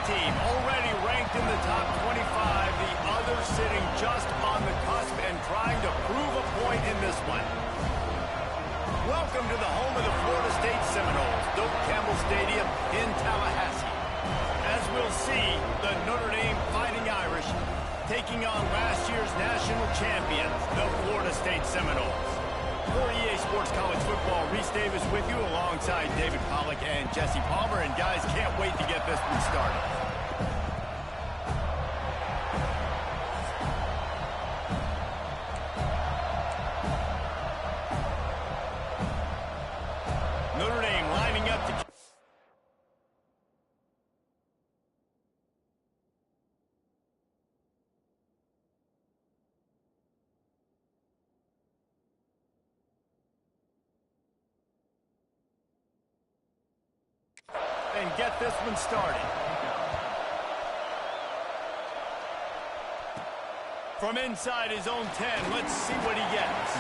team, already ranked in the top 25. The other sitting just on the cusp and trying to prove a point in this one. Welcome to the home of the Florida State Seminoles, Doak Campbell Stadium in Tallahassee. As we'll see, the Notre Dame Fighting Irish taking on last year's national champions, the Florida State Seminoles. For EA Sports College Football, Reese Davis with you alongside David Pollack and Jesse Palmer. And guys, can't wait to get this one started. Notre Dame lining up to... and get this one started. From inside his own 10, let's see what he gets.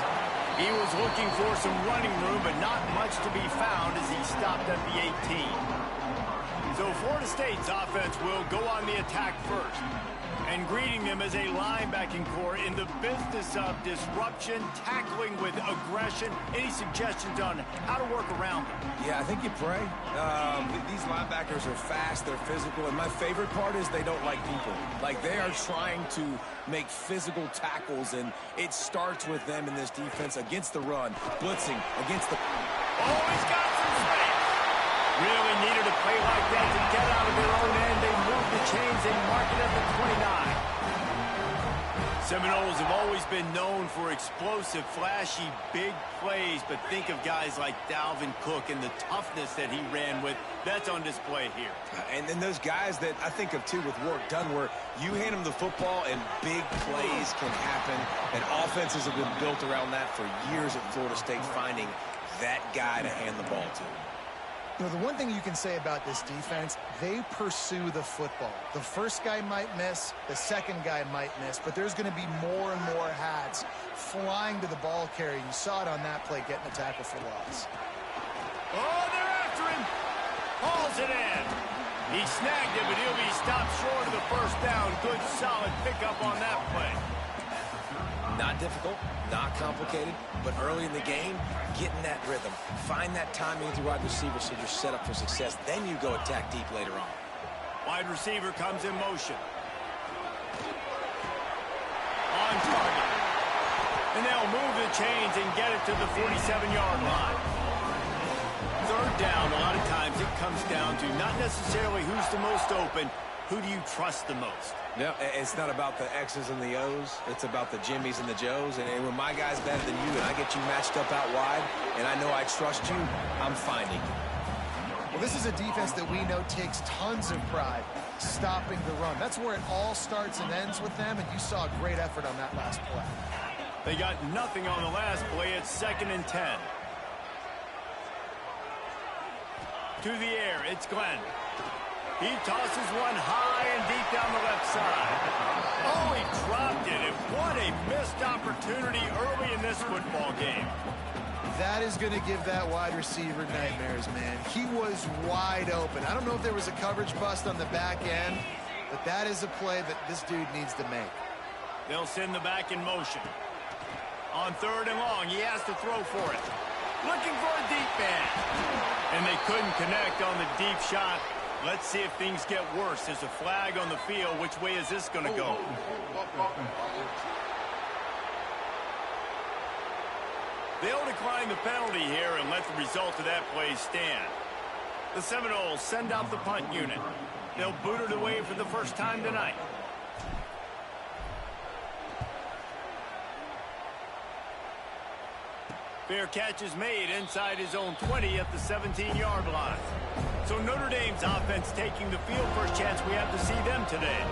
He was looking for some running room, but not much to be found as he stopped at the 18. So Florida State's offense will go on the attack first. And greeting them as a linebacking core in the business of disruption, tackling with aggression. Any suggestions on how to work around them? Yeah, I think you pray. These linebackers are fast, they're physical, and my favorite part is they don't like people. Like, they are trying to make physical tackles, and it starts with them in this defense against the run, blitzing against the... Oh, he's got some space. Really needed a play like that to get out of their own end. They move the chains, they mark it at the 29. Seminoles have always been known for explosive, flashy, big plays, but think of guys like Dalvin Cook and the toughness that he ran with. That's on display here. And then those guys that I think of, too, with Warrick Dunn, where you hand them the football and big plays can happen, and offenses have been built around that for years at Florida State, finding that guy to hand the ball to. You know, the one thing you can say about this defense, they pursue the football. The first guy might miss, the second guy might miss, but there's going to be more and more hats flying to the ball carrier. You saw it on that play, getting a tackle for loss. Oh, they're after him. Hauls it in. He snagged it, but he'll be stopped short of the first down. Good, solid pickup on that play. Not difficult, not complicated, but early in the game, getting that rhythm. Find that timing with your wide receiver so you're set up for success. Then you go attack deep later on. Wide receiver comes in motion. On target. And they'll move the chains and get it to the 47-yard line. Third down, a lot of times it comes down to not necessarily who's the most open, who do you trust the most? No, it's not about the X's and the O's. It's about the Jimmys and the Joes. And when my guy's better than you and I get you matched up out wide and I know I trust you, I'm finding you. Well, this is a defense that we know takes tons of pride stopping the run. That's where it all starts and ends with them, and you saw a great effort on that last play. They got nothing on the last play. It's 2nd and 10. To the air, it's Glenn. He tosses one high and deep down the left side. Oh, he dropped it, and what a missed opportunity early in this football game. That is going to give that wide receiver nightmares, man. He was wide open. I don't know if there was a coverage bust on the back end, but that is a play that this dude needs to make. They'll send the back in motion. On 3rd and long, he has to throw for it. Looking for a deep man. And they couldn't connect on the deep shot. Let's see if things get worse. There's a flag on the field. Which way is this going to go? They'll decline the penalty here and let the result of that play stand. The Seminoles send out the punt unit. They'll boot it away for the first time tonight. Fair catch is made inside his own 20 at the 17-yard line. So Notre Dame's offense taking the field. First chance we have to see them today.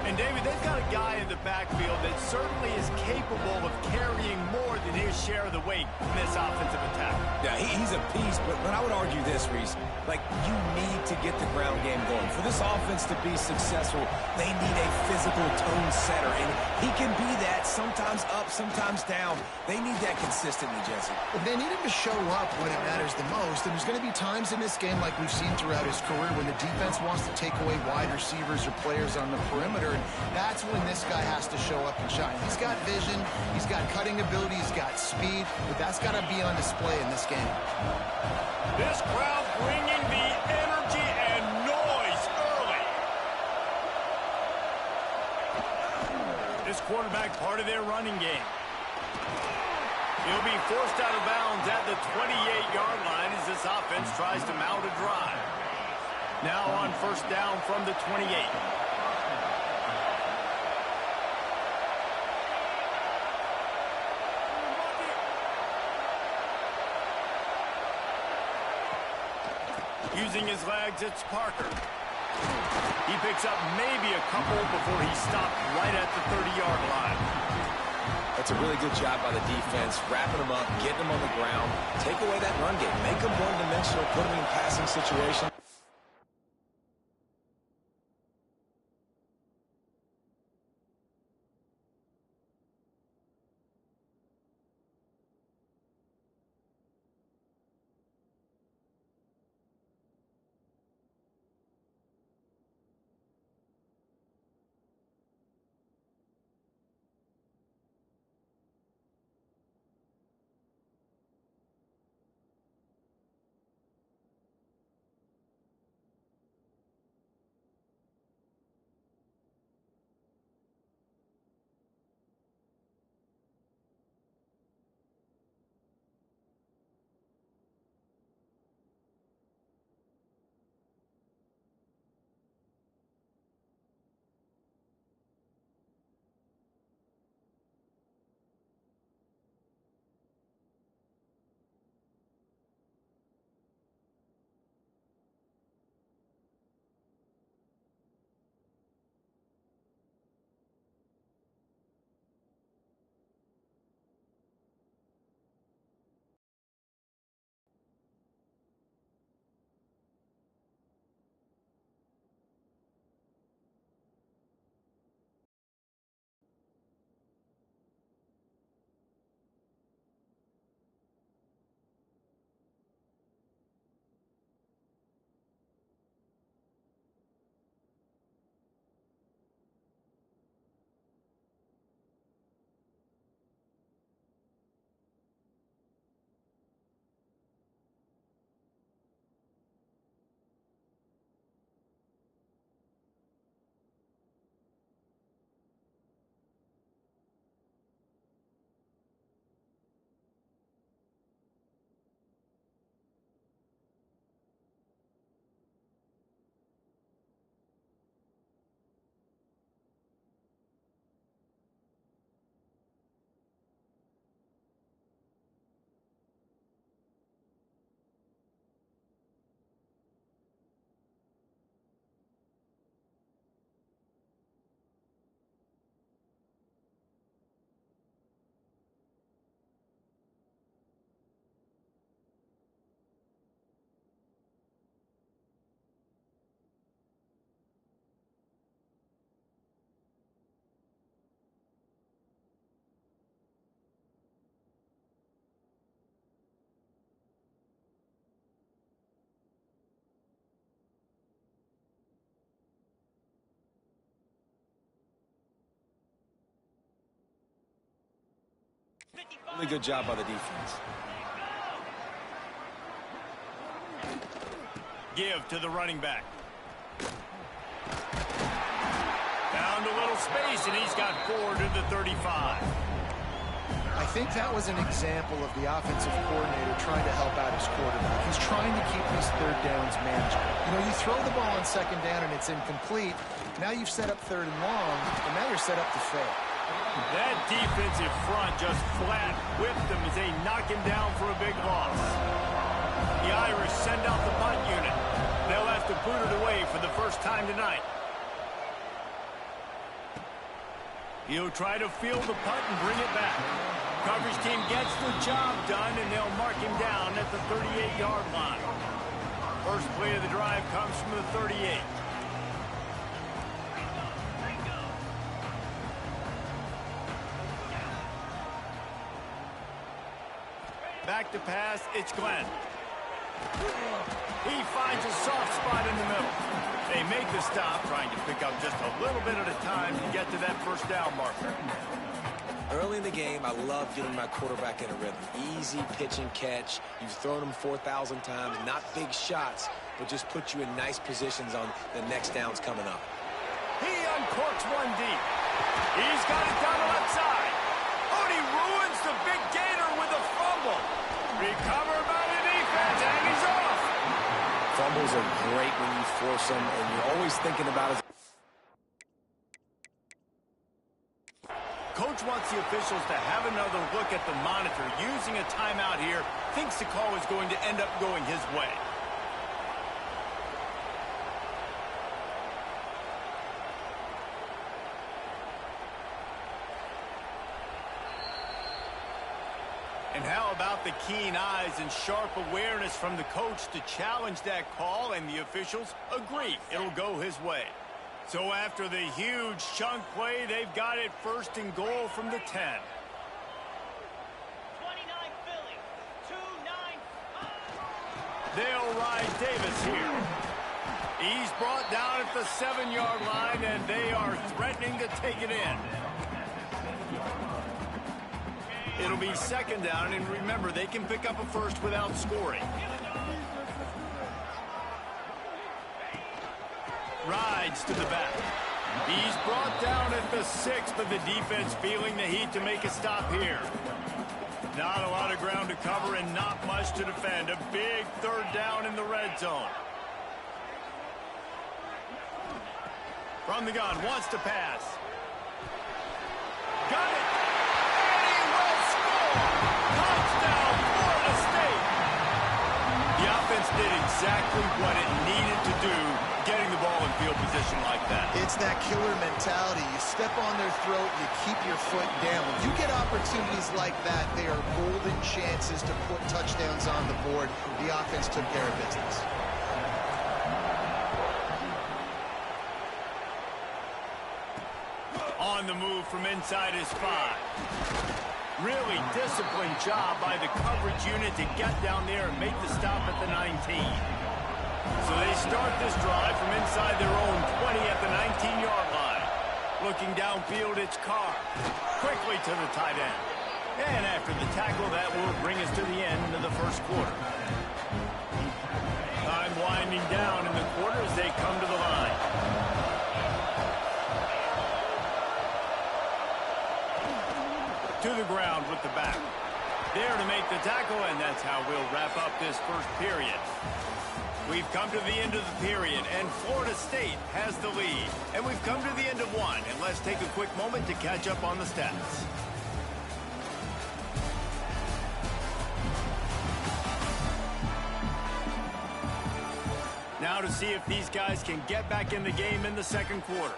And, David, they've got a guy in the backfield that certainly is capable of carrying more than his share of the weight in this offensive attack. Yeah, he's a piece, but I would argue this, Reese. Like, you need to get the ground game going. For this offense to be successful, they need a physical tone setter, and he can be that, sometimes up, sometimes down. They need that consistently, Jesse. But they need him to show up when it matters the most, and there's going to be times in this game, like we've seen throughout his career, when the defense wants to take away wide receivers or players on the perimeter, and that's when this guy has to show up and shine. He's got vision, he's got cutting ability, he's got speed, but that's got to be on display in this game. This crowd bringing the energy and noise early. This quarterback part of their running game. He'll be forced out of bounds at the 28-yard line as this offense tries to mount a drive. Now on first down from the 28. Using his legs, it's Parker. He picks up maybe a couple before he stopped right at the 30-yard line. That's a really good job by the defense, wrapping them up, getting them on the ground, take away that run game, make them one-dimensional, put them in passing situations. Really good job by the defense. Give to the running back. Found a little space, and he's got 4 to the 35. I think that was an example of the offensive coordinator trying to help out his quarterback. He's trying to keep these third downs manageable. You know, you throw the ball on second down and it's incomplete. Now you've set up third and long, and now you're set up to fail. That defensive front just flat whipped them as they knock him down for a big loss. The Irish send out the punt unit. They'll have to boot it away for the first time tonight. He'll try to field the punt and bring it back. Coverage team gets the job done, and they'll mark him down at the 38-yard line. First play of the drive comes from the 38. Back to pass, it's Glenn. He finds a soft spot in the middle. They make the stop, trying to pick up just a little bit at a time to get to that first down marker. Early in the game, I love getting my quarterback in a rhythm. Easy pitch and catch. You've thrown them 4,000 times. Not big shots, but just put you in nice positions on the next downs coming up. He uncorks one deep. He's got it down the left side. Oh, and he ruins the big gainer with a fumble. Recovered by the defense, and he's off. Fumbles are great when you force them, and you're always thinking about it. Coach wants the officials to have another look at the monitor. Using a timeout here, thinks the call is going to end up going his way. And how about the keen eyes and sharp awareness from the coach to challenge that call, and the officials agree it'll go his way. So after the huge chunk play, they've got it first and goal from the 10. 29 Philly, 2-9. They'll ride Davis here. He's brought down at the 7-yard line, and they are threatening to take it in. It'll be second down, and remember, they can pick up a first without scoring. Rides to the back. He's brought down at the 6, but the defense feeling the heat to make a stop here. Not a lot of ground to cover and not much to defend. A big third down in the red zone. From the gun, wants to pass. Got it! And he will score! Touchdown, Florida State! The offense did exactly what it needed to do, getting the ball in field position like that. It's that killer mentality. You step on their throat, you keep your foot down. When you get opportunities like that, they are golden chances to put touchdowns on the board. The offense took care of business. On the move from inside his 5. Really disciplined job by the coverage unit to get down there and make the stop at the 19. So they start this drive from inside their own 20 at the 19-yard line. Looking downfield, it's Carr. Quickly to the tight end. And after the tackle, that will bring us to the end of the first quarter. Time winding down in the quarter as they come to the line. To the ground with the back. There to make the tackle, and that's how we'll wrap up this first period. We've come to the end of the period, and Florida State has the lead. And we've come to the end of one, and let's take a quick moment to catch up on the stats. Now to see if these guys can get back in the game in the second quarter.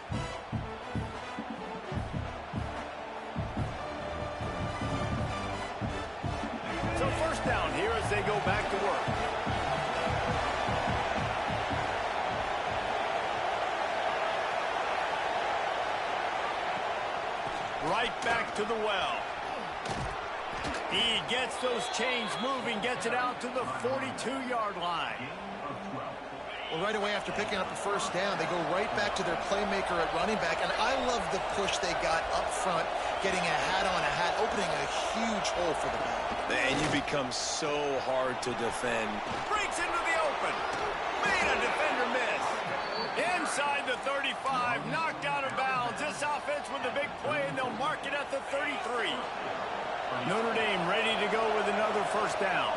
So first down here as they go back to work. Right back to the well. He gets those chains moving, gets it out to the 42-yard line. Well, right away after picking up a first down, they go right back to their playmaker at running back. And I love the push they got up front, getting a hat on a hat, opening a huge hole for the back. And you become so hard to defend. Breaks into the open. Made a defender miss. Inside the 35, knocked out of bounds. This offense with a big play, and they'll mark it at the 33. Notre Dame ready to go with another first down.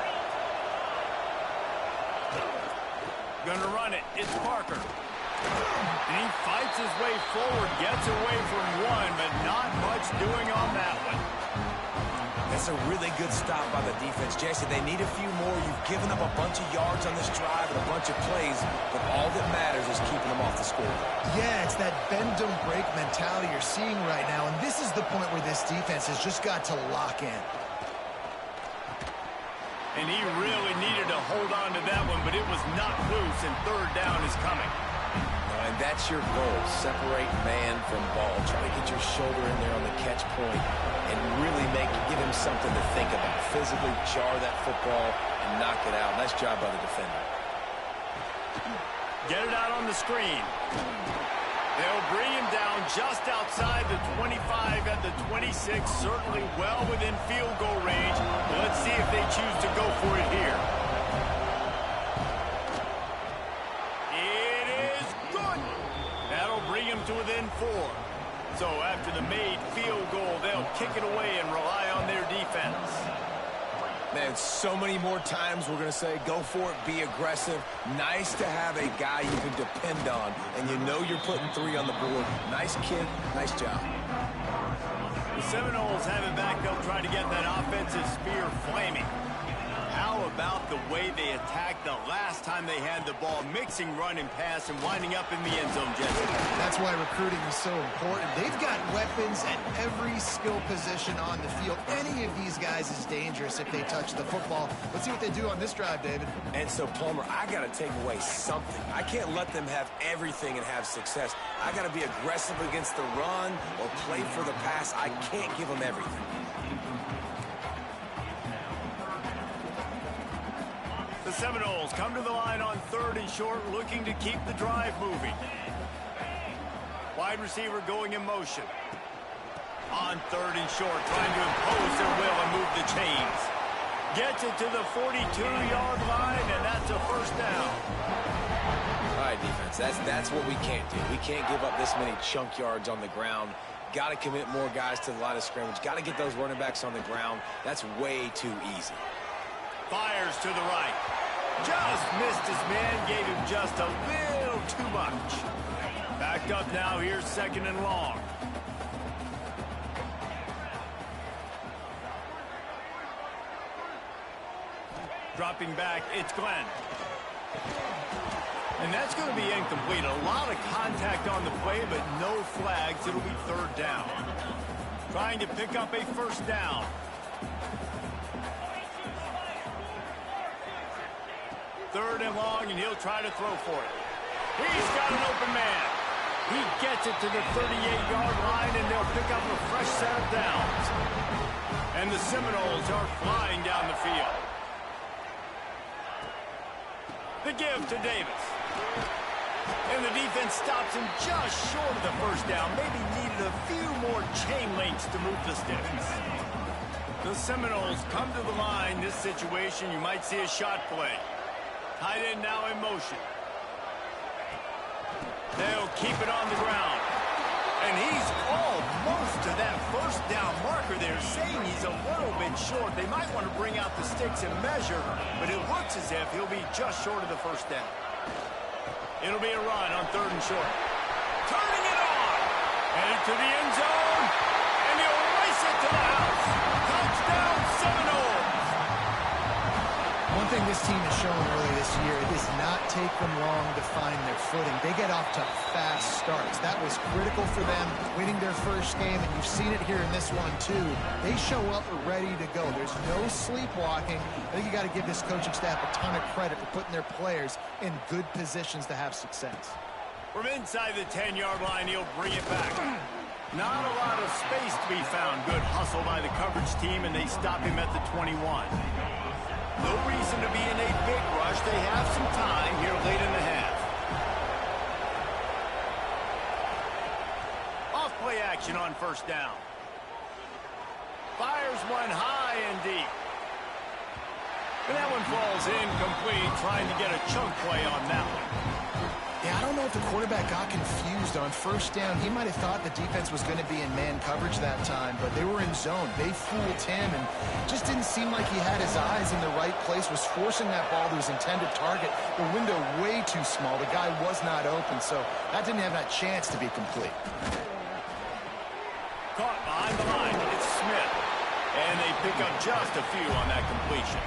Gonna run it. It's Parker. And he fights his way forward, gets away from one, but not much doing on that one. That's a really good stop by the defense. Jesse, they need a few more. You've given up a bunch of yards on this drive and a bunch of plays, but all that matters is keeping them off the scoreboard. Yeah, it's that bend, don't break mentality you're seeing right now, and this is the point where this defense has just got to lock in. And he really needed hold on to that one, but it was not loose, and third down is coming. And that's your goal. Separate man from ball. Try to get your shoulder in there on the catch point and really give him something to think about. Physically jar that football and knock it out. Nice job by the defender. Get it out on the screen. They'll bring him down just outside the 25 at the 26, certainly well within field goal range. Let's see if they choose to go for it here. It is good. That'll bring him to within 4. So after the made field goal, they'll kick it away and rely on their defense. Man, so many more times we're going to say, go for it, be aggressive. Nice to have a guy you can depend on, and you know you're putting 3 on the board. Nice kid, nice job. The Seminoles have it back. They'll try to get that offensive spear flaming. How about the way they attacked the last time they had the ball, mixing run and pass and winding up in the end zone, Jesse? That's why recruiting is so important. They've got weapons at every skill position on the field. Any of these guys is dangerous if they touch the football. Let's see what they do on this drive, David. And so, Palmer, I got to take away something. I can't let them have everything and have success. I got to be aggressive against the run or play for the pass. I can't give them everything. The Seminoles come to the line on 3rd and short, looking to keep the drive moving. Wide receiver going in motion. On 3rd and short, trying to impose their will and move the chains. Gets it to the 42-yard line, and that's a first down. All right, defense, that's what we can't do. We can't give up this many chunk yards on the ground. Got to commit more guys to the line of scrimmage. Got to get those running backs on the ground. That's way too easy. Fires to the right. Just missed his man, gave him just a little too much. Backed up now, here's 2nd and long. Dropping back, it's Glenn. And that's going to be incomplete. A lot of contact on the play, but no flags. It'll be 3rd down. Trying to pick up a first down. Third and long, and he'll try to throw for it. He's got an open man. He gets it to the 38-yard line, and they'll pick up a fresh set of downs. And the Seminoles are flying down the field. The give to Davis. And the defense stops him just short of the first down. Maybe needed a few more chain links to move the sticks. The Seminoles come to the line. This situation, you might see a shot play. Tight end now in motion. They'll keep it on the ground. And he's almost to that first down marker there, saying he's a little bit short. They might want to bring out the sticks and measure, but it looks as if he'll be just short of the first down. It'll be a run on 3rd and short. Turning it on. Headed to the end zone. And he'll race it to the house. Touchdown Seminoles. One thing this team has shown early this year, it does not take them long to find their footing. They get off to fast starts. That was critical for them, winning their first game, and you've seen it here in this one, too. They show up ready to go. There's no sleepwalking. I think you got to give this coaching staff a ton of credit for putting their players in good positions to have success. From inside the 10-yard line, he'll bring it back. Not a lot of space to be found. Good hustle by the coverage team, and they stop him at the 21. No reason to be in a big rush. They have some time here late in the half. Off play action on first down. Fires one high and deep. And that one falls incomplete, trying to get a chunk play on that one. Yeah, I don't know if the quarterback got confused on first down. He might have thought the defense was going to be in man coverage that time, but they were in zone. They fooled him and just didn't seem like he had his eyes in the right place, was forcing that ball to his intended target. The window way too small. The guy was not open, so that didn't have that chance to be complete. Caught behind the line. It's Smith. And they pick up just a few on that completion.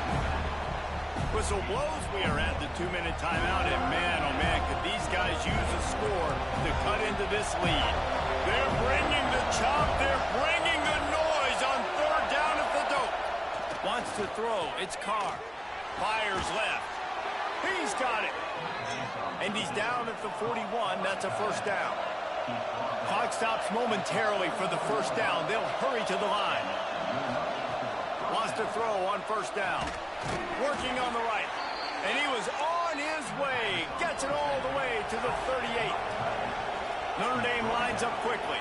Whistle blows. We are at the 2-minute timeout, and man, oh man, could these guys use a score to cut into this lead. They're bringing the chop. They're bringing the noise on 3rd down at the dope. Wants to throw. It's Carr. Fires left. He's got it. And he's down at the 41. That's a first down. Clock stops momentarily for the first down. They'll hurry to the line. Wants to throw on first down. Working on the right. And he was on his way. Gets it all the way to the 38. Notre Dame lines up quickly.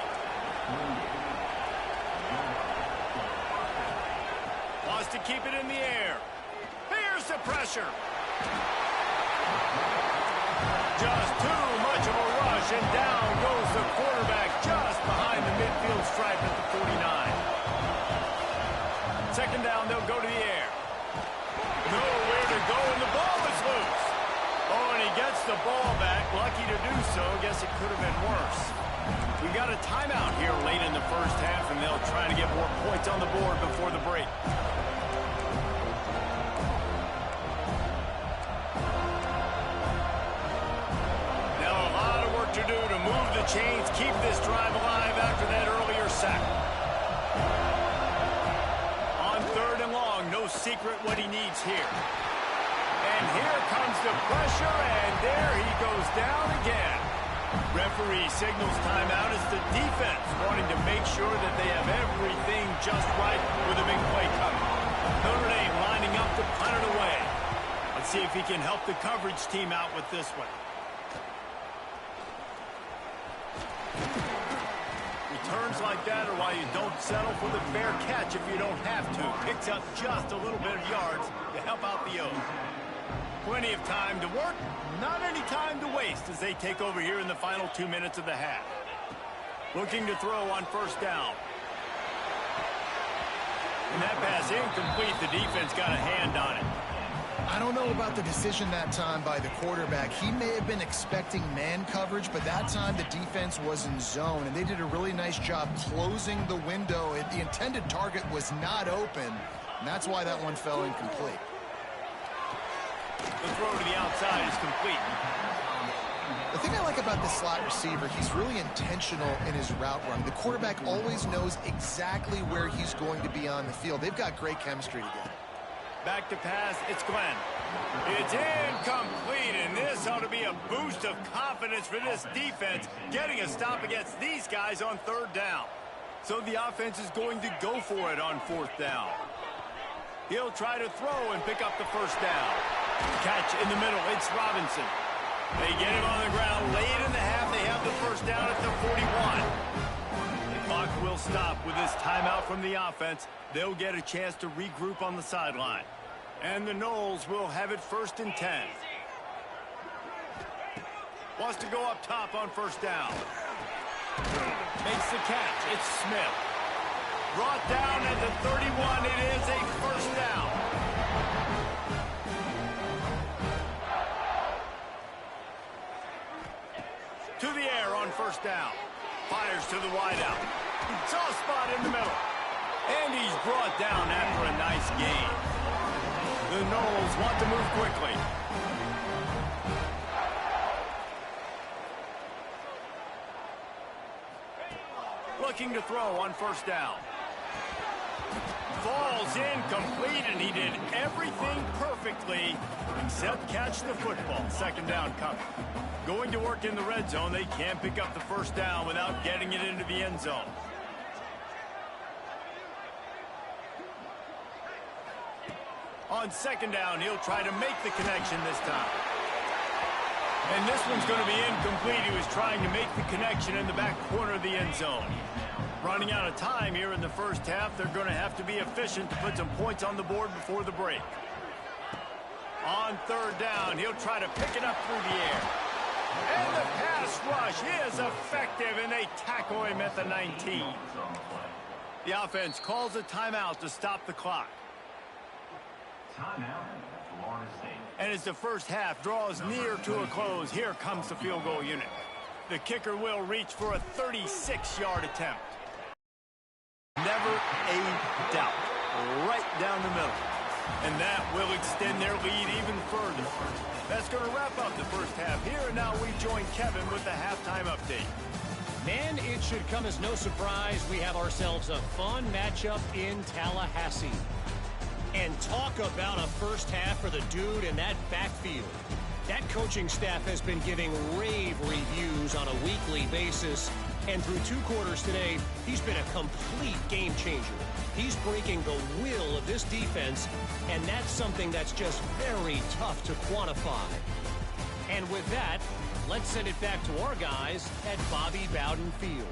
Wants to keep it in the air. Here's the pressure. Just too much of a rush, and down goes the quarterback just behind the midfield stripe at the 49. Second down, they'll go to the air. Nowhere to go, and the ball is loose. Oh, and he gets the ball back. Lucky to do so. Guess it could have been worse. We got a timeout here late in the first half, and they'll try to get more points on the board before the break. To do to move the chains, keep this drive alive after that earlier sack. On third and long, no secret what he needs here. And here comes the pressure, and there he goes down again. Referee signals timeout as the defense wanting to make sure that they have everything just right with a big play coming. Notre Dame lining up to punt it away. Let's see if he can help the coverage team out with this one. Returns like that are why you don't settle for the fair catch if you don't have to. Picks up just a little bit of yards to help out the O's. Plenty of time to work, not any time to waste as they take over here in the final 2 minutes of the half. Looking to throw on first down. And that pass incomplete. The defense got a hand on it. I don't know about the decision that time by the quarterback. He may have been expecting man coverage, but that time the defense was in zone, and they did a really nice job closing the window. The intended target was not open, and that's why that one fell incomplete. The throw to the outside is complete. The thing I like about this slot receiver, he's really intentional in his route run. The quarterback always knows exactly where he's going to be on the field. They've got great chemistry together. Back to pass, it's Glenn. It's incomplete, and this ought to be a boost of confidence for this defense, getting a stop against these guys on third down. So the offense is going to go for it on fourth down. He'll try to throw and pick up the first down. Catch in the middle, it's Robinson. They get him on the ground late in the half. They have the first down at the 41. The clock will stop with this timeout from the offense. They'll get a chance to regroup on the sideline. And the Noles will have it first and 10. Wants to go up top on first down. Makes the catch. It's Smith. Brought down at the 31. It is a first down. To the air on first down. Fires to the wideout. Soft spot in the middle. And he's brought down after a nice gain. The Noles want to move quickly. Looking to throw on first down. Falls incomplete, and he did everything perfectly except catch the football. Second down coming. Going to work in the red zone. They can't pick up the first down without getting it into the end zone. On second down, he'll try to make the connection this time. And this one's going to be incomplete. He was trying to make the connection in the back corner of the end zone. Running out of time here in the first half. They're going to have to be efficient to put some points on the board before the break. On third down, he'll try to pick it up through the air. And the pass rush is effective, and they tackle him at the 19. The offense calls a timeout to stop the clock. And as the first half draws near to a close, here comes the field goal unit. The kicker will reach for a 36-yard attempt. Never a doubt. Right down the middle. And that will extend their lead even further. That's going to wrap up the first half here, and now we join Kevin with the halftime update. Man, it should come as no surprise we have ourselves a fun matchup in Tallahassee. And talk about a first half for the dude in that backfield. That coaching staff has been giving rave reviews on a weekly basis. And through 2 quarters today, he's been a complete game changer. He's breaking the will of this defense, and that's something that's just very tough to quantify. And with that, let's send it back to our guys at Bobby Bowden Field.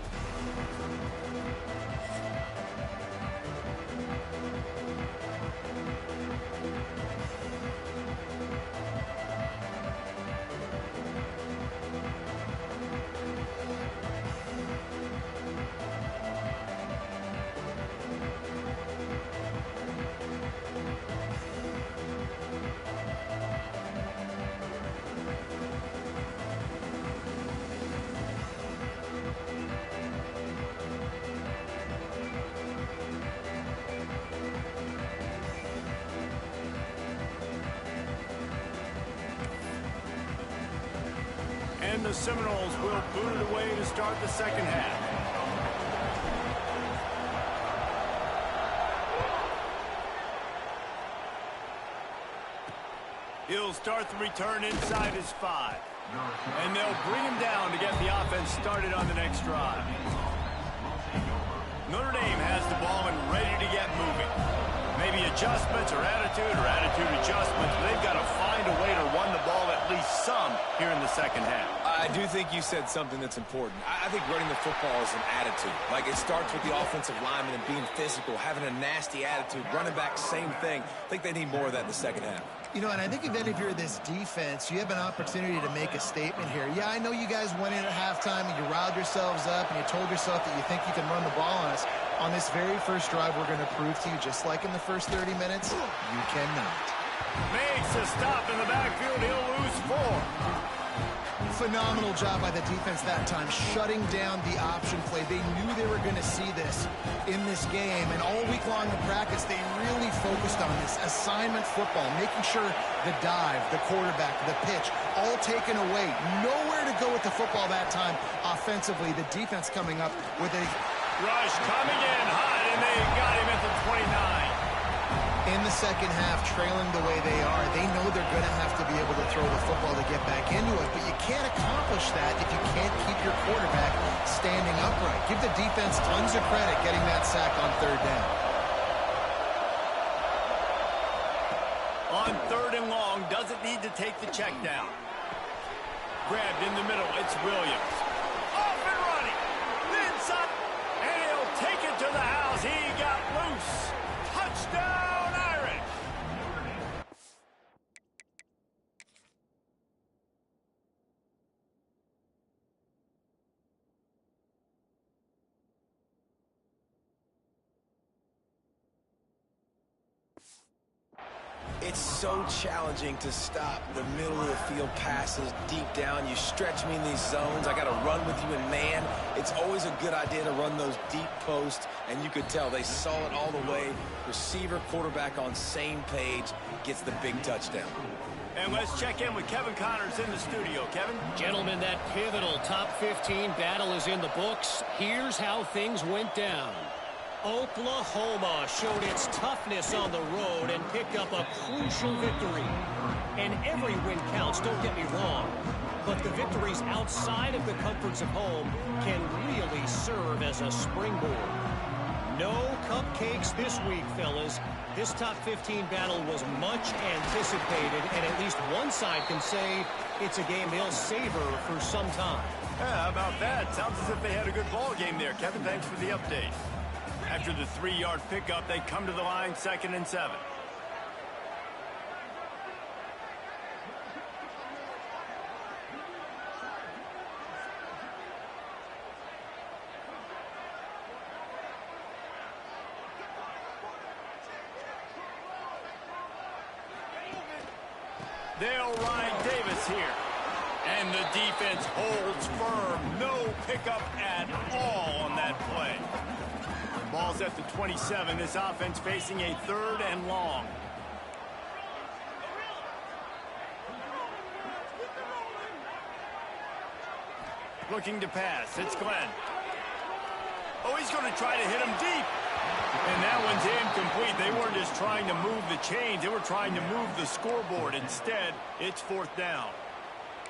And the Seminoles will boot it away to start the second half. He'll start the return inside his 5. And they'll bring him down to get the offense started on the next drive. Notre Dame has the ball and ready to get moving. Maybe adjustments or attitude adjustments. They've got to find a way to run the ball at least some here in the second half. I do think you said something that's important. I think running the football is an attitude. Like, it starts with the offensive lineman and being physical, having a nasty attitude. Running back, same thing. I think they need more of that in the second half. You know, and I think even if you're this defense, you have an opportunity to make a statement here. Yeah, I know you guys went in at halftime and you riled yourselves up and you told yourself that you think you can run the ball on us. On this very first drive, we're going to prove to you, just like in the first 30 minutes, you cannot. Makes a stop in the backfield. He'll lose 4. Phenomenal job by the defense that time, shutting down the option play. They knew they were going to see this in this game, and all week long in practice, they really focused on this assignment football, making sure the dive, the quarterback, the pitch, all taken away. Nowhere to go with the football that time offensively. The defense coming up with a rush coming in hot, and they got him at the 29. In the second half, trailing the way they are, they know they're going to have to be able to throw the football to get back into it, but you can't accomplish that if you can't keep your quarterback standing upright. Give the defense tons of credit getting that sack on 3rd down. On 3rd and long, doesn't need to take the check down. Grabbed in the middle, it's Williams. Off and running, then some, and he'll take it to the house. He got loose. Touchdown! It's so challenging to stop the middle of the field passes deep down. You stretch me in these zones. I got to run with you in man. It's always a good idea to run those deep posts, and you could tell they saw it all the way. Receiver, quarterback on same page, gets the big touchdown. And let's check in with Kevin Connors in the studio. Kevin? Gentlemen, that pivotal top 15 battle is in the books. Here's how things went down. Oklahoma showed its toughness on the road and picked up a crucial victory. And every win counts, don't get me wrong. But the victories outside of the comforts of home can really serve as a springboard. No cupcakes this week, fellas. This top 15 battle was much anticipated, and at least one side can say it's a game they'll savor for some time. Yeah, how about that? Sounds as if they had a good ball game there. Kevin, thanks for the update. After the 3-yard pickup, they come to the line, 2nd and 7. They'll ride Davis here. And the defense holds firm. No pickup at all on that play. Ball's at the 27. This offense facing a 3rd and long. Looking to pass. It's Glenn. Oh, he's going to try to hit him deep. And that one's incomplete. They weren't just trying to move the chains. They were trying to move the scoreboard. Instead, it's 4th down.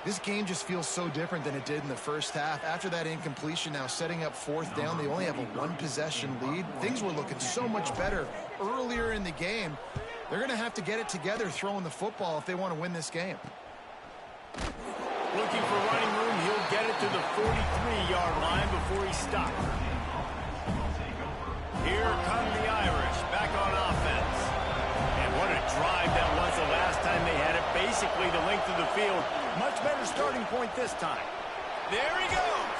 This game just feels so different than it did in the first half. After that incompletion, now setting up 4th down, they only have a 1-possession lead. Things were looking so much better earlier in the game. They're going to have to get it together throwing the football if they want to win this game. Looking for running room. He'll get it to the 43-yard line before he stops. Here come the Irish back on offense. And what a drive that was the last time they had it. Basically the length of the field. Much better starting point this time. There he goes.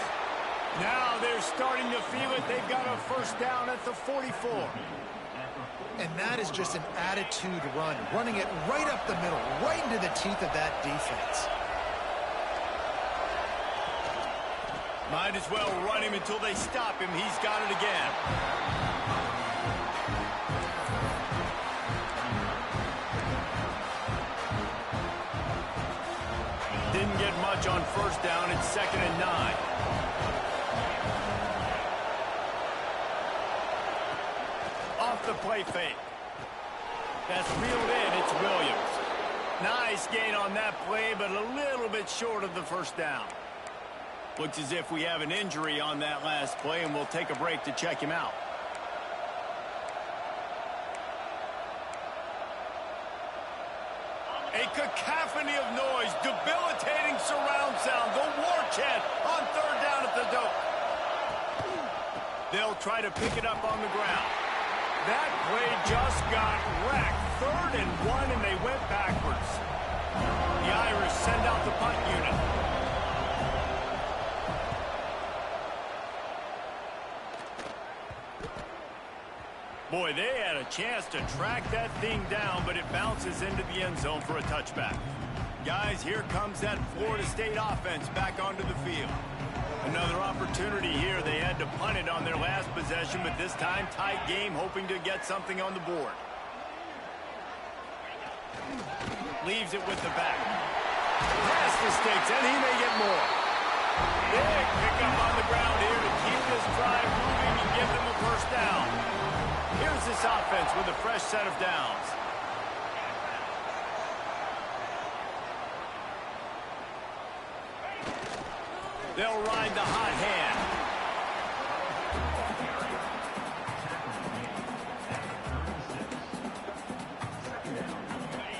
Now they're starting to feel it. They've got a 1st down at the 44. And that is just an attitude run. Running it right up the middle, right into the teeth of that defense. Might as well run him until they stop him. He's got it again. Didn't get much on 1st down. It's 2nd and 9. Off the play fake. That's reeled in. It's Williams. Nice gain on that play, but a little bit short of the 1st down. Looks as if we have an injury on that last play, and we'll take a break to check him out. A cacophony of noise, debilitating surround sound, the war chant on 3rd down at the dope. They'll try to pick it up on the ground. That play just got wrecked. 3rd and 1, and they went backwards. The Irish send out the punt unit. Boy, they had a chance to track that thing down, but it bounces into the end zone for a touchback. Guys, here comes that Florida State offense back onto the field. Another opportunity here. They had to punt it on their last possession, but this time tight game, hoping to get something on the board. Leaves it with the back. Pass mistakes, and he may get more. Big pickup on the ground here to keep this drive moving and give them a 1st down. Here's this offense with a fresh set of downs. They'll ride the hot hand.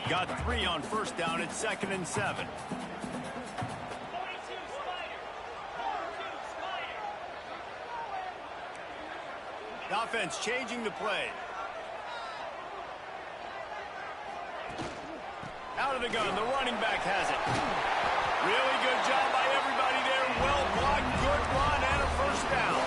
Got 3 on 1st down. It's 2nd and 7. The offense changing the play. Out of the gun, the running back has it. Really good job by everybody there. Well blocked, good run, and a 1st down.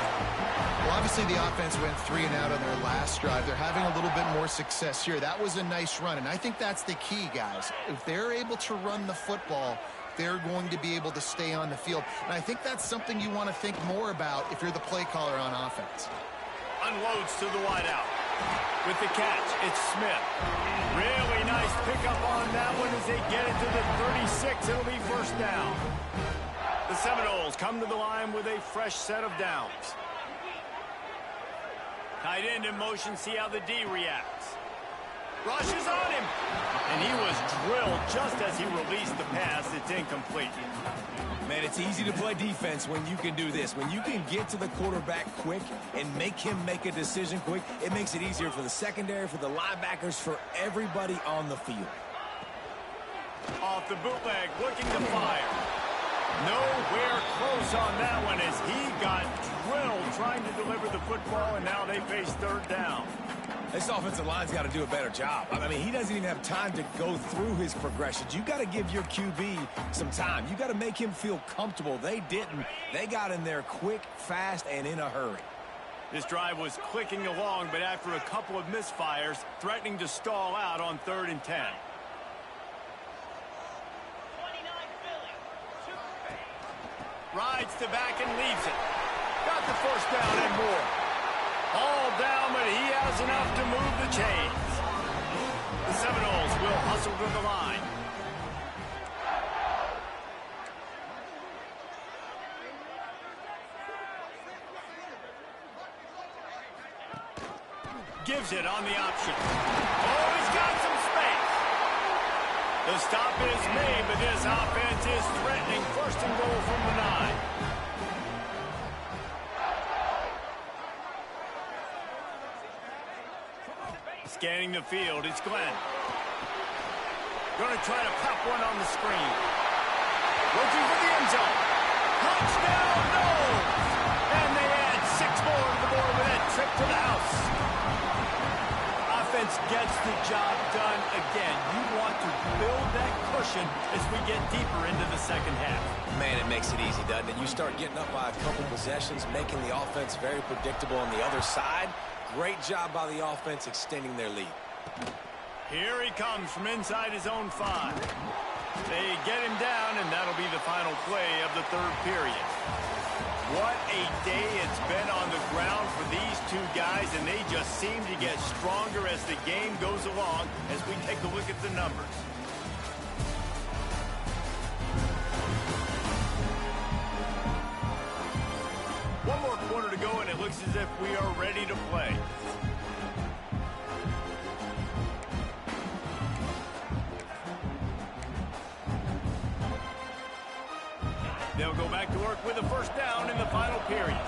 Well, obviously the offense went 3 and out on their last drive. They're having a little bit more success here. That was a nice run, and I think that's the key, guys. If they're able to run the football, they're going to be able to stay on the field. And I think that's something you want to think more about if you're the play caller on offense. Unloads to the wideout. With the catch, it's Smith. Really nice pickup on that one as they get it to the 36. It'll be 1st down. The Seminoles come to the line with a fresh set of downs. Tight end in motion, see how the D reacts. Rushes on him. And he was drilled just as he released the pass. It's incomplete. Man, it's easy to play defense when you can do this. When you can get to the quarterback quick and make him make a decision quick, it makes it easier for the secondary, for the linebackers, for everybody on the field. Off the bootleg, looking to fire. Nowhere close on that one as he got drilled trying to deliver the football, and now they face 3rd down. This offensive line's got to do a better job. I mean, he doesn't even have time to go through his progressions. You got to give your QB some time. You got to make him feel comfortable. They didn't. They got in there quick, fast, and in a hurry. This drive was clicking along, but after a couple of misfires, threatening to stall out on 3rd and 10. Rides to back and leaves it. Got the 1st down and more. All down, but he has enough to move the chains. The Seminoles will hustle to the line. Gives it on the option. Oh, he's got some space. The stop is made, but this offense is threatening. First and goal from the 9. Scanning the field, it's Glenn. Going to try to pop one on the screen. Looking for the end zone. Touchdown, no! And they add 6 more to the board with that trip to the house. Offense gets the job done again. You want to build that cushion as we get deeper into the second half. Man, it makes it easy, doesn't it? You start getting up by a couple possessions, making the offense very predictable on the other side. Great job by the offense extending their lead. Here he comes from inside his own 5. They get him down, and that'll be the final play of the third period. What a day it's been on the ground for these two guys, and they just seem to get stronger as the game goes along as we take a look at the numbers. One more quarter to go, and it looks as if we are ready to play. They'll go back to work with a first down in the final period.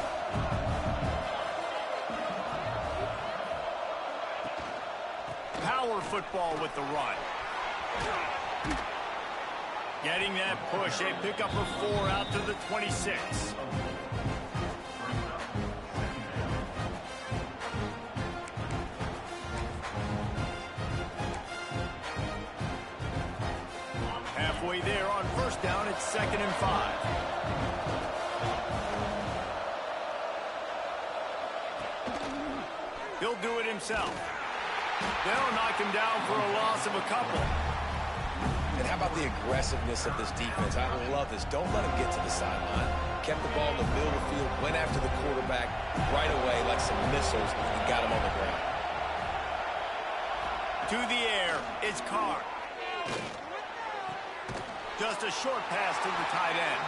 Power football with the run. Getting that push. They pick up a 4 out to the 26. Halfway there on first down, it's 2nd and 5. He'll do it himself. They'll knock him down for a loss of a couple. And how about the aggressiveness of this defense? I love this. Don't let him get to the sideline. Kept the ball in the middle of the field, went after the quarterback right away like some missiles, and got him on the ground. To the air, it's Carr. Just a short pass to the tight end.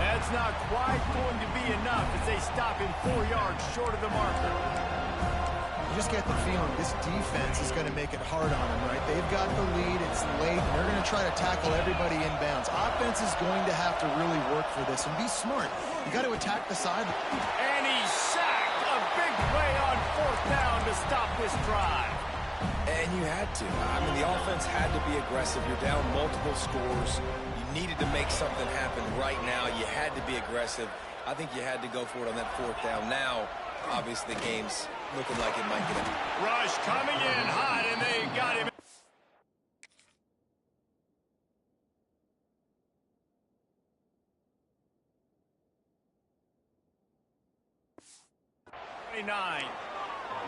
That's not quite going to be enough as they stop him 4 yards short of the marker. You just get the feeling this defense is going to make it hard on them, right? They've got the lead. It's late. They're going to try to tackle everybody inbounds. Offense is going to have to really work for this and be smart. You got to attack the side. And he's sacked. A big play on 4th down to stop this drive. And you had to. I mean, the offense had to be aggressive. You're down multiple scores. You needed to make something happen right now. You had to be aggressive. I think you had to go for it on that 4th down. Now, obviously, the game's looking like it might get it. Rush coming in hot, and they got him.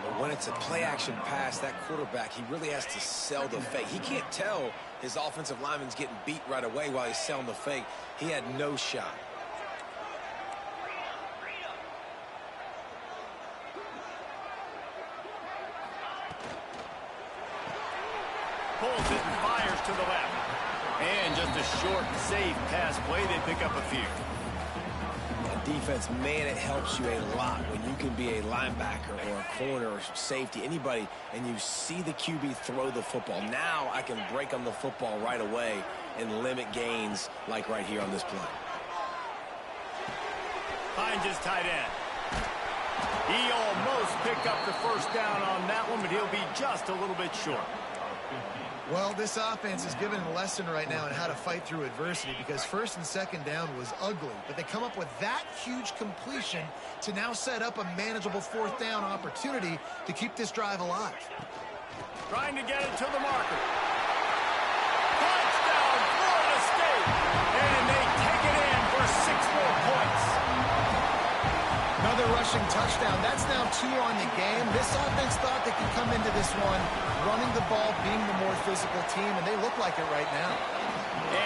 But when it's a play-action pass, that quarterback, he really has to sell the fake. He can't tell his offensive lineman's getting beat right away while he's selling the fake. He had no shot. Pulls it and fires to the left. And just a short, safe pass play. They pick up a few. Defense, man, it helps you a lot when you can be a linebacker or a corner or safety, anybody, and you see the QB throw the football. Now I can break on the football right away and limit gains like right here on this play. Finds his tight end. He almost picked up the first down on that one, but he'll be just a little bit short. Well, this offense is given a lesson right now on how to fight through adversity because 1st and 2nd down was ugly, but they come up with that huge completion to now set up a manageable 4th down opportunity to keep this drive alive. Trying to get it to the marker. Touchdown, Florida State! And they take it in for 6 more points. Another rushing touchdown. That's now 2 on the game. This offense thought they could come into this one running the ball, being the more physical team, and they look like it right now.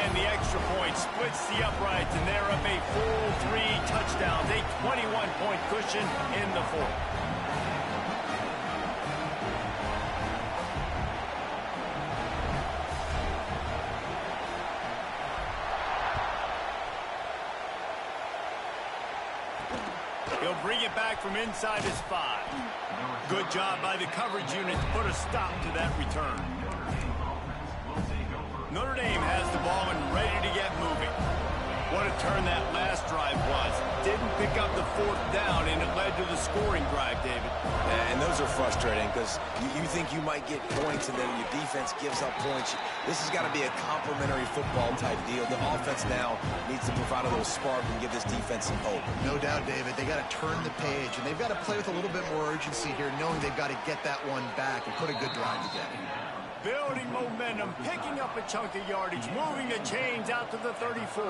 And the extra point splits the uprights, and they're up a full 3 touchdowns, a 21-point cushion in the 4th. He'll bring it back from inside his 5. Good job by the coverage unit to put a stop to that return. Notre Dame has the ball and ready to get moving. What a turn that last drive was. Didn't pick up the 4th down, and it led to the scoring drive, David. And those are frustrating because you think you might get points, and then your defense gives up points. This has got to be a complementary football type deal. The offense now needs to provide a little spark and give this defense some hope. No doubt, David. They got to turn the page, and they've got to play with a little bit more urgency here, knowing they've got to get that one back and put a good drive together. Building momentum, picking up a chunk of yardage, moving the chains out to the 34.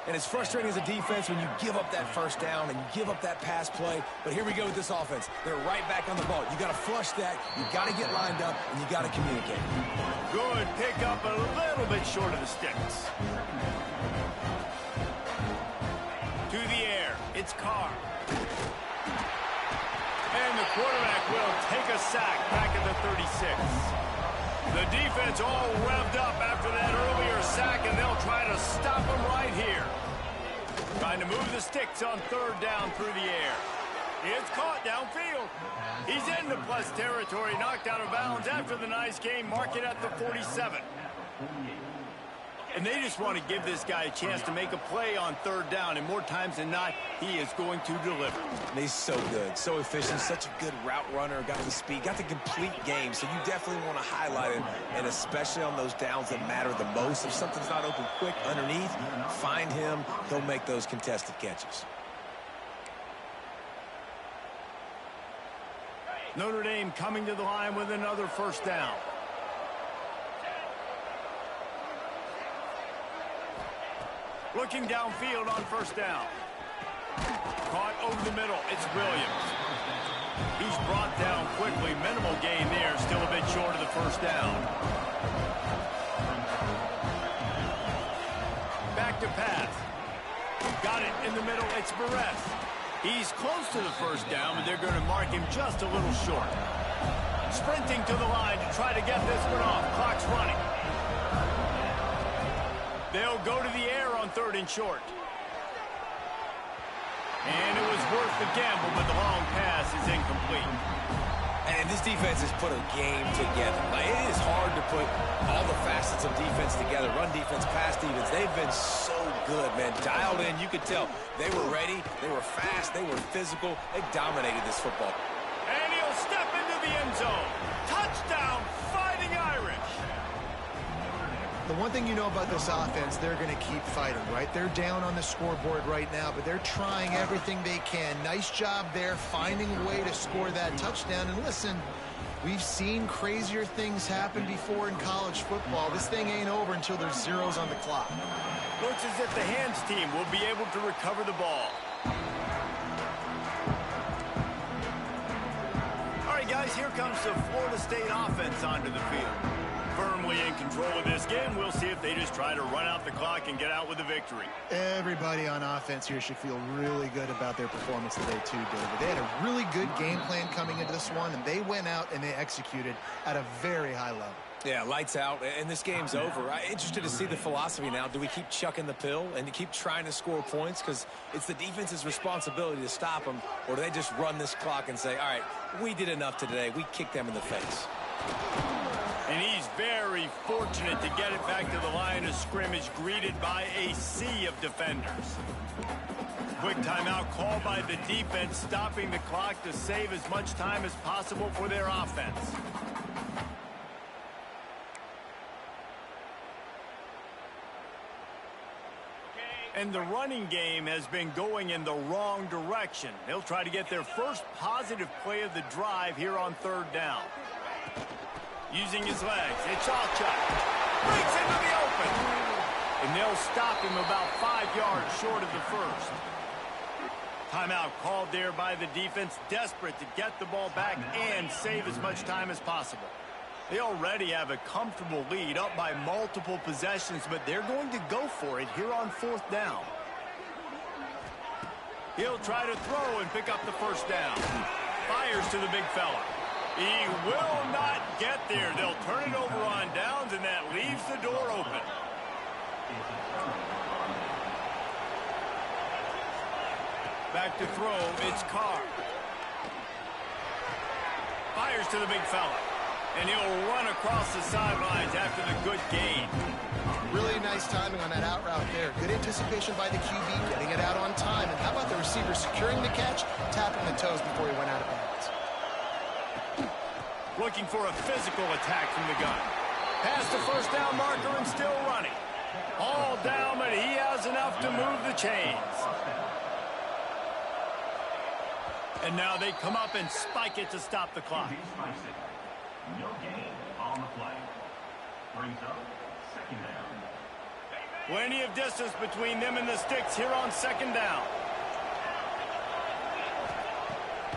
And it's frustrating as a defense when you give up that first down and you give up that pass play. But here we go with this offense. They're right back on the ball. You got to flush that. You got to get lined up, and you got to communicate. Good pick up a little bit short of the sticks. To the air. It's Carr. And the quarterback will take a sack back at the 36. The defense all revved up after that earlier sack, and they'll try to stop him right here. Trying to move the sticks on 3rd down through the air. It's caught downfield. He's into plus territory, knocked out of bounds after the nice game, mark it at the 47. And they just want to give this guy a chance to make a play on 3rd down, and more times than not, he is going to deliver. And he's so good, so efficient, such a good route runner, got the speed, got the complete game, so you definitely want to highlight it, and especially on those downs that matter the most. If something's not open quick underneath, find him, he'll make those contested catches. Notre Dame coming to the line with another 1st down. Looking downfield on 1st down. Caught over the middle. It's Williams. He's brought down quickly. Minimal gain there. Still a bit short of the 1st down. Back to pass. Got it in the middle. It's Barres. He's close to the 1st down, but they're going to mark him just a little short. Sprinting to the line to try to get this one off. Clock's running. They'll go to the air on 3rd and short. And it was worth the gamble, but the long pass is incomplete. And this defense has put a game together. Like, it is hard to put all the facets of defense together. Run defense, pass defense. They've been so good, man. Dialed in. You could tell they were ready. They were fast. They were physical. They dominated this football. And he'll step into the end zone. Touchdown, Fighting Irish. The one thing you know about this offense, they're going to keep fighting, right? They're down on the scoreboard right now, but they're trying everything they can. Nice job there, finding a way to score that touchdown. And listen, we've seen crazier things happen before in college football. This thing ain't over until there's zeros on the clock. Looks as if the hands team will be able to recover the ball. All right, guys, here comes the Florida State offense onto the field. Firmly in control of this game. We'll see if they just try to run out the clock and get out with a victory. Everybody on offense here should feel really good about their performance today too, David. They had a really good game plan coming into this one, and they went out and they executed at a very high level. Yeah, lights out, and this game's over. I'm interested to see the philosophy now. Do we keep chucking the pill and keep trying to score points? Because it's the defense's responsibility to stop them, or do they just run this clock and say, all right, we did enough today. We kicked them in the face. And he's very fortunate to get it back to the line of scrimmage, greeted by a sea of defenders. Quick timeout called by the defense, stopping the clock to save as much time as possible for their offense. And the running game has been going in the wrong direction. They'll try to get their first positive play of the drive here on 3rd down. Using his legs, it's Alchuk. Breaks into the open. And they'll stop him about 5 yards short of the 1st. Timeout called there by the defense, desperate to get the ball back and save as much time as possible. They already have a comfortable lead, up by multiple possessions, but they're going to go for it here on 4th down. He'll try to throw and pick up the 1st down. Fires to the big fella. He will not get there. They'll turn it over on downs, and that leaves the door open. Back to throw, it's Carr. Fires to the big fella. And he'll run across the sidelines after the good gain. Really nice timing on that out route there. Good anticipation by the QB, getting it out on time. And how about the receiver securing the catch, tapping the toes before he went out of bounds. Looking for a physical attack from the gun. Past the first down marker and still running. All down, but he has enough to move the chains. And now they come up and spike it to stop the clock. No gain on the play. Brings up second down. Plenty of distance between them and the sticks here on second down.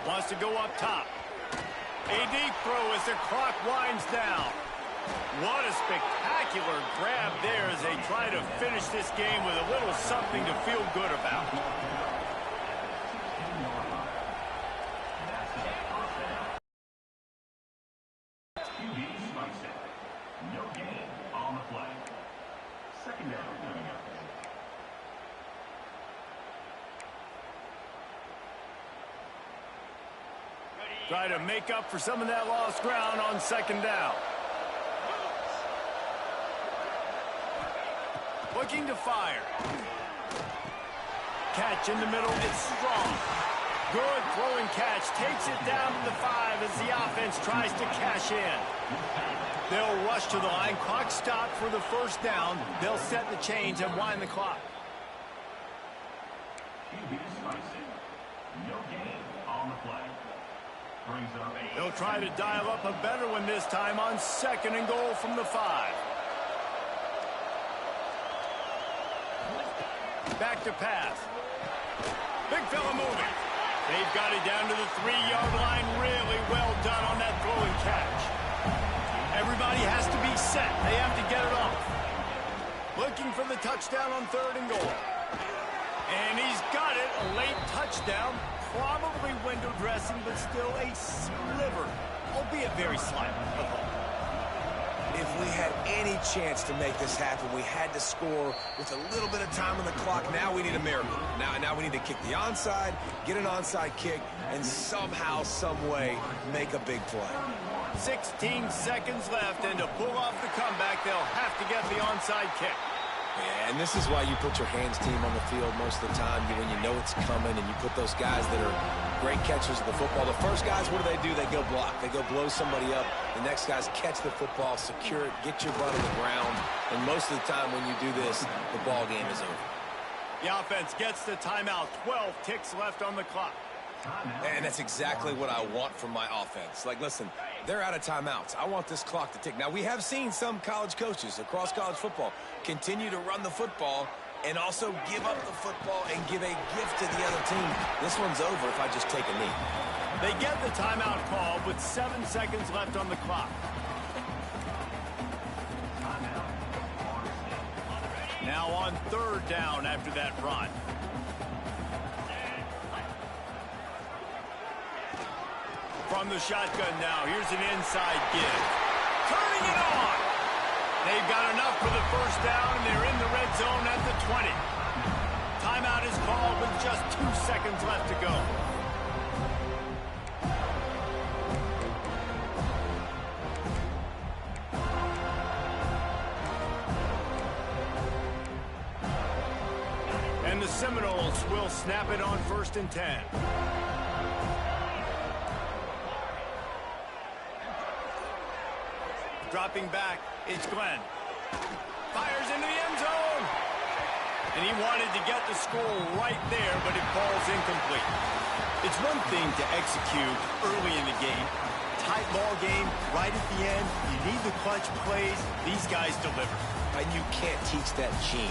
Wants to go up top. A deep throw as the clock winds down. What a spectacular grab there as they try to finish this game with a little something to feel good about. No gain on the play. Second down coming up. Try to make up for some of that lost ground on second down. Looking to fire. Catch in the middle, it's strong. Good throwing catch, takes it down to the 5 as the offense tries to cash in. They'll rush to the line, clock stopped for the first down. They'll set the chains and wind the clock. No gain on the play. Brings up. They'll try to dial up a better one this time on second and goal from the 5. Back to pass. Big fella moving. They've got it down to the 3-yard line. Really well done on that throwing catch. Everybody has to be set. They have to get it off. Looking for the touchdown on third and goal. And he's got it. A late touchdown. Probably window dressing, but still a sliver, albeit very slight, of hope. If we had any chance to make this happen, we had to score with a little bit of time on the clock. Now we need a miracle. Now we need to kick the onside, get an onside kick, and somehow, some way, make a big play. 16 seconds left, and to pull off the comeback, they'll have to get the onside kick. Yeah, and this is why you put your hands team on the field most of the time when you know it's coming, and you put those guys that are great catchers of the football. The first guys, what do? They go block. They go blow somebody up. The next guys catch the football, secure it, get your butt on the ground. And most of the time when you do this, the ball game is over. The offense gets the timeout. 12 ticks left on the clock. And that's exactly what I want from my offense. Like, listen, they're out of timeouts. I want this clock to tick. Now, we have seen some college coaches across college football continue to run the football and also give up the football and give a gift to the other team. This one's over if I just take a knee. They get the timeout called with 7 seconds left on the clock. Now on third down after that run. From the shotgun now, here's an inside give. Turning it on. They've got enough for the first down, and they're in the red zone at the 20. Timeout is called with just 2 seconds left to go. And the Seminoles will snap it on 1st and 10. Dropping back, it's Glenn. Fires into the end zone. And he wanted to get the score right there, but it falls incomplete. It's one thing to execute early in the game. Tight ball game, right at the end. You need the clutch plays. These guys deliver. And you can't teach that gene.